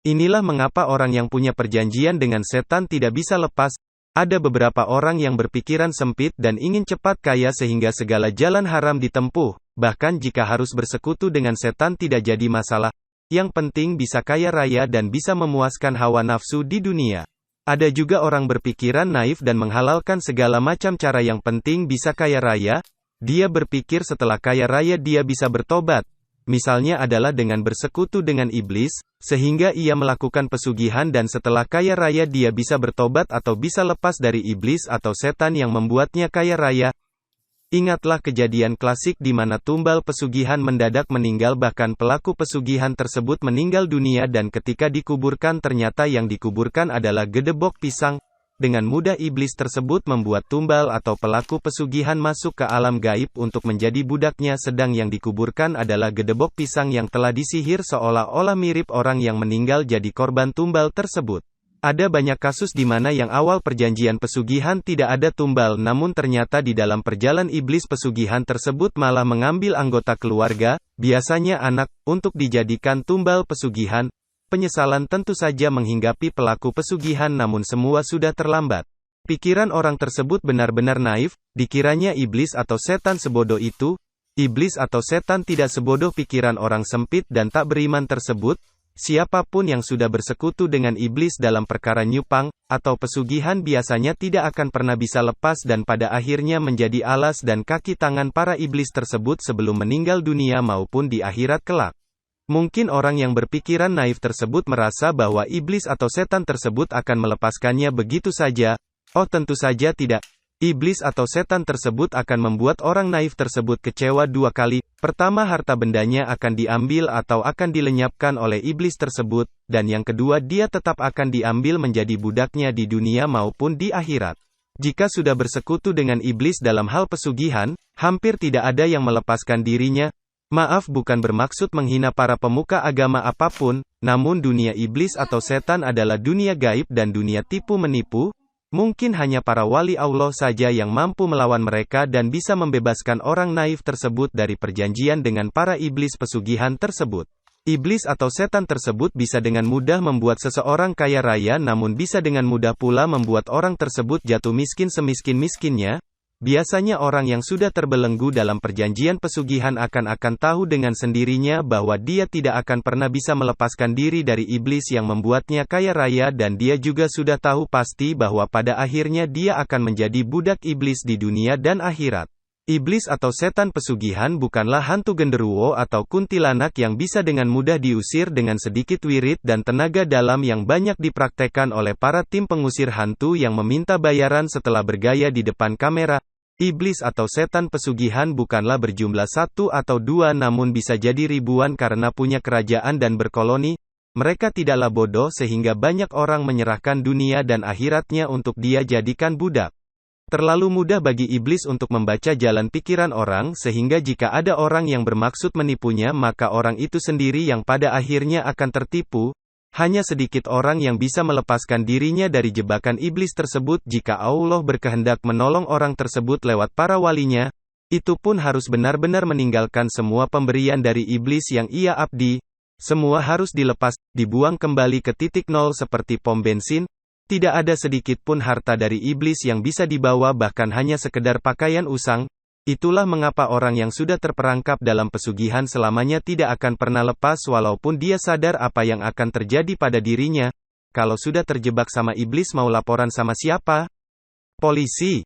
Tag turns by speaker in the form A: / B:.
A: Inilah mengapa orang yang punya perjanjian dengan setan tidak bisa lepas. Ada beberapa orang yang berpikiran sempit dan ingin cepat kaya sehingga segala jalan haram ditempuh. Bahkan jika harus bersekutu dengan setan tidak jadi masalah. Yang penting bisa kaya raya dan bisa memuaskan hawa nafsu di dunia. Ada juga orang berpikiran naif dan menghalalkan segala macam cara yang penting bisa kaya raya. Dia berpikir setelah kaya raya dia bisa bertobat. Misalnya adalah dengan bersekutu dengan iblis, sehingga ia melakukan pesugihan dan setelah kaya raya dia bisa bertobat atau bisa lepas dari iblis atau setan yang membuatnya kaya raya. Ingatlah kejadian klasik di mana tumbal pesugihan mendadak meninggal bahkan pelaku pesugihan tersebut meninggal dunia dan ketika dikuburkan ternyata yang dikuburkan adalah gedebok pisang. Dengan mudah iblis tersebut membuat tumbal atau pelaku pesugihan masuk ke alam gaib untuk menjadi budaknya sedang yang dikuburkan adalah gedebok pisang yang telah disihir seolah-olah mirip orang yang meninggal jadi korban tumbal tersebut. Ada banyak kasus di mana yang awal perjanjian pesugihan tidak ada tumbal namun ternyata di dalam perjalanan iblis pesugihan tersebut malah mengambil anggota keluarga, biasanya anak, untuk dijadikan tumbal pesugihan. Penyesalan tentu saja menghinggapi pelaku pesugihan namun semua sudah terlambat. Pikiran orang tersebut benar-benar naif, dikiranya iblis atau setan sebodoh itu. Iblis atau setan tidak sebodoh pikiran orang sempit dan tak beriman tersebut. Siapapun yang sudah bersekutu dengan iblis dalam perkara nyupang, atau pesugihan biasanya tidak akan pernah bisa lepas dan pada akhirnya menjadi alas dan kaki tangan para iblis tersebut sebelum meninggal dunia maupun di akhirat kelak. Mungkin orang yang berpikiran naif tersebut merasa bahwa iblis atau setan tersebut akan melepaskannya begitu saja. Oh tentu saja tidak. Iblis atau setan tersebut akan membuat orang naif tersebut kecewa dua kali. Pertama harta bendanya akan diambil atau akan dilenyapkan oleh iblis tersebut. Dan yang kedua dia tetap akan diambil menjadi budaknya di dunia maupun di akhirat. Jika sudah bersekutu dengan iblis dalam hal pesugihan, hampir tidak ada yang melepaskan dirinya. Maaf bukan bermaksud menghina para pemuka agama apapun, namun dunia iblis atau setan adalah dunia gaib dan dunia tipu menipu. Mungkin hanya para wali Allah saja yang mampu melawan mereka dan bisa membebaskan orang naif tersebut dari perjanjian dengan para iblis pesugihan tersebut. Iblis atau setan tersebut bisa dengan mudah membuat seseorang kaya raya namun bisa dengan mudah pula membuat orang tersebut jatuh miskin semiskin-miskinnya. Biasanya orang yang sudah terbelenggu dalam perjanjian pesugihan akan tahu dengan sendirinya bahwa dia tidak akan pernah bisa melepaskan diri dari iblis yang membuatnya kaya raya dan dia juga sudah tahu pasti bahwa pada akhirnya dia akan menjadi budak iblis di dunia dan akhirat. Iblis atau setan pesugihan bukanlah hantu genderuwo atau kuntilanak yang bisa dengan mudah diusir dengan sedikit wirid dan tenaga dalam yang banyak dipraktekkan oleh para tim pengusir hantu yang meminta bayaran setelah bergaya di depan kamera. Iblis atau setan pesugihan bukanlah berjumlah satu atau dua namun bisa jadi ribuan karena punya kerajaan dan berkoloni. Mereka tidaklah bodoh sehingga banyak orang menyerahkan dunia dan akhiratnya untuk dia jadikan budak. Terlalu mudah bagi iblis untuk membaca jalan pikiran orang sehingga jika ada orang yang bermaksud menipunya maka orang itu sendiri yang pada akhirnya akan tertipu. Hanya sedikit orang yang bisa melepaskan dirinya dari jebakan iblis tersebut jika Allah berkehendak menolong orang tersebut lewat para walinya. Itu pun harus benar-benar meninggalkan semua pemberian dari iblis yang ia abdi. Semua harus dilepas, dibuang kembali ke titik nol seperti pom bensin. Tidak ada sedikit pun harta dari iblis yang bisa dibawa bahkan hanya sekedar pakaian usang. Itulah mengapa orang yang sudah terperangkap dalam pesugihan selamanya tidak akan pernah lepas walaupun dia sadar apa yang akan terjadi pada dirinya. Kalau sudah terjebak sama iblis mau laporan sama siapa? Polisi.